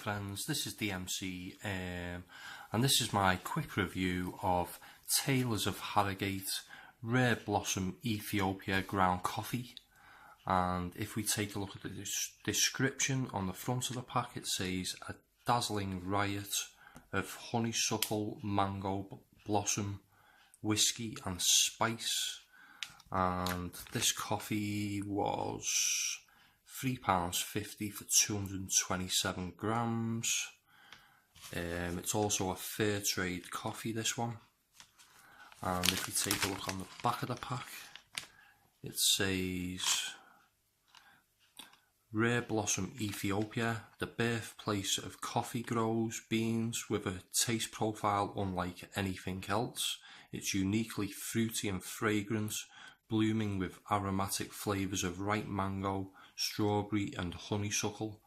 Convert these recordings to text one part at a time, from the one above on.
friends, this is DMC and this is my quick review of Taylors of Harrogate Rare Blossom Ethiopia ground coffee. And if we take a look at the description on the front of the pack, it says a dazzling riot of honeysuckle, mango, blossom, whiskey and spice. And this coffee was £3.50 for 227 grams. It's also a fair trade coffee, this one. And if we take a look on the back of the pack, it says Rare Blossom Ethiopia, the birthplace of coffee grows beans with a taste profile unlike anything else. It's uniquely fruity and fragrant, blooming with aromatic flavours of ripe mango, strawberry and honeysuckle.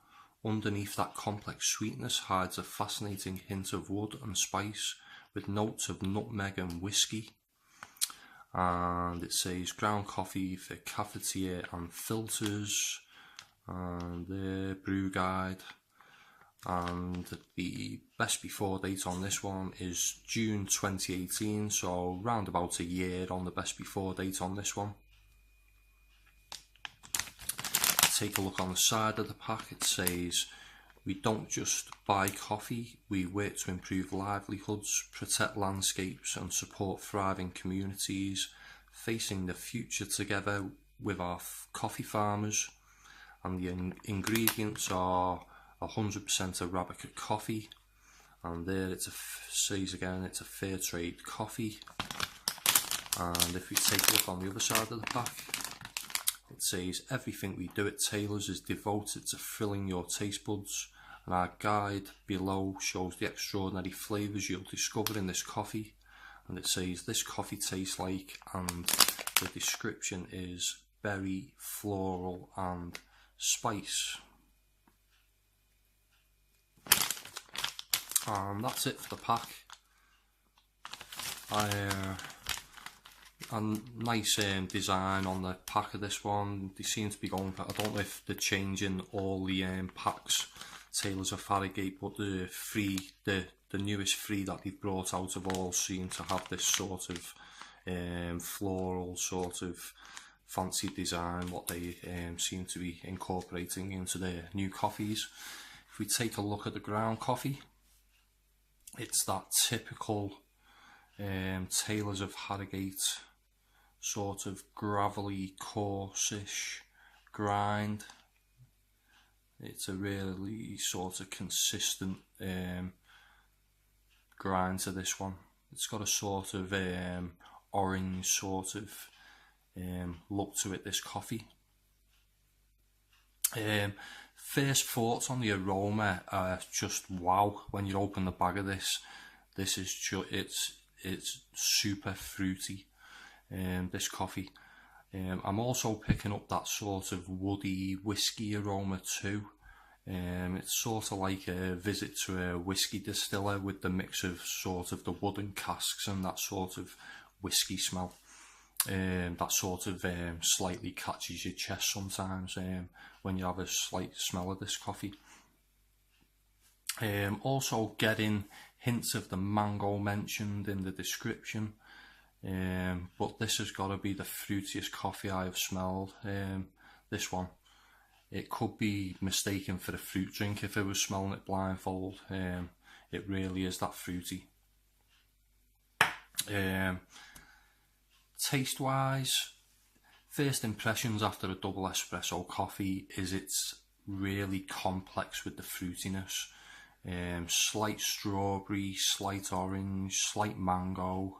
Underneath that complex sweetness hides a fascinating hint of wood and spice with notes of nutmeg and whiskey. And it says ground coffee for cafetiere and filters, and the brew guide. And the best before date on this one is June 2018, so round about a year on the best before date on this one. Take a look on the side of the pack. It says, we don't just buy coffee, we work to improve livelihoods, protect landscapes and support thriving communities, facing the future together with our coffee farmers. And the ingredients are 100% Arabica coffee, and there it says again it's a fair trade coffee. And if we take a look on the other side of the pack, it says everything we do at Taylor's is devoted to filling your taste buds, and our guide below shows the extraordinary flavours you'll discover in this coffee. And it says this coffee tastes like, and the description is berry, floral and spice. And that's it for the pack. A nice design on the pack of this one. They seem to be going for, I don't know if they're changing all the packs, Taylors of Harrogate, but the newest three that they've brought out have all seem to have this sort of floral sort of fancy design, what they seem to be incorporating into their new coffees. If we take a look at the ground coffee, it's that typical Taylors of Harrogate sort of gravelly, coarse-ish grind. It's a really sort of consistent grind to this one. It's got a sort of orange sort of look to it, this coffee. First thoughts on the aroma are just wow. When you open the bag of this is just, it's super fruity, this coffee. I'm also picking up that sort of woody whiskey aroma too. It's sort of like a visit to a whiskey distiller with the mix of sort of the wooden casks and that sort of whiskey smell. That sort of slightly catches your chest sometimes when you have a slight smell of this coffee. Also getting hints of the mango mentioned in the description, but this has got to be the fruitiest coffee I have smelled. This one, it could be mistaken for a fruit drink if I was smelling it blindfold. It really is that fruity. Taste wise, first impressions after a double espresso coffee is it's really complex with the fruitiness. Slight strawberry, slight orange, slight mango.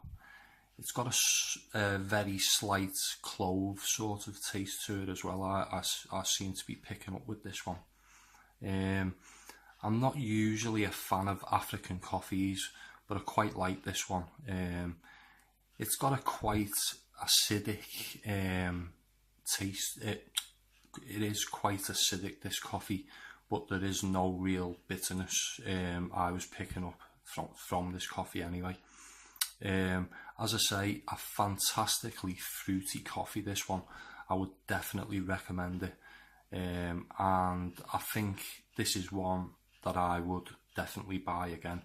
It's got a very slight clove sort of taste to it as well. I seem to be picking up with this one. I'm not usually a fan of African coffees, but I quite like this one. It's got a quite acidic taste. It is quite acidic, this coffee, but there is no real bitterness I was picking up from this coffee anyway. As I say, a fantastically fruity coffee, this one. I would definitely recommend it. And I think this is one that I would definitely buy again.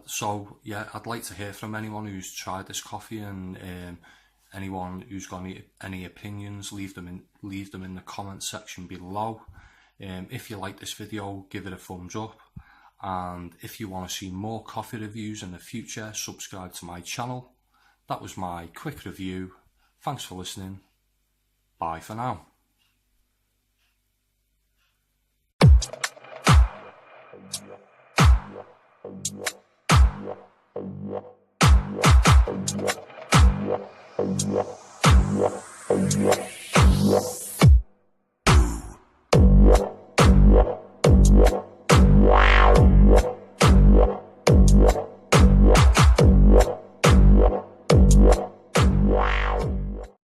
So yeah, I'd like to hear from anyone who's tried this coffee, and anyone who's got any opinions, leave them in the comment section below. If you like this video, give it a thumbs up, and if you want to see more coffee reviews in the future, subscribe to my channel. That was my quick review. Thanks for listening. Bye for now. Yeah.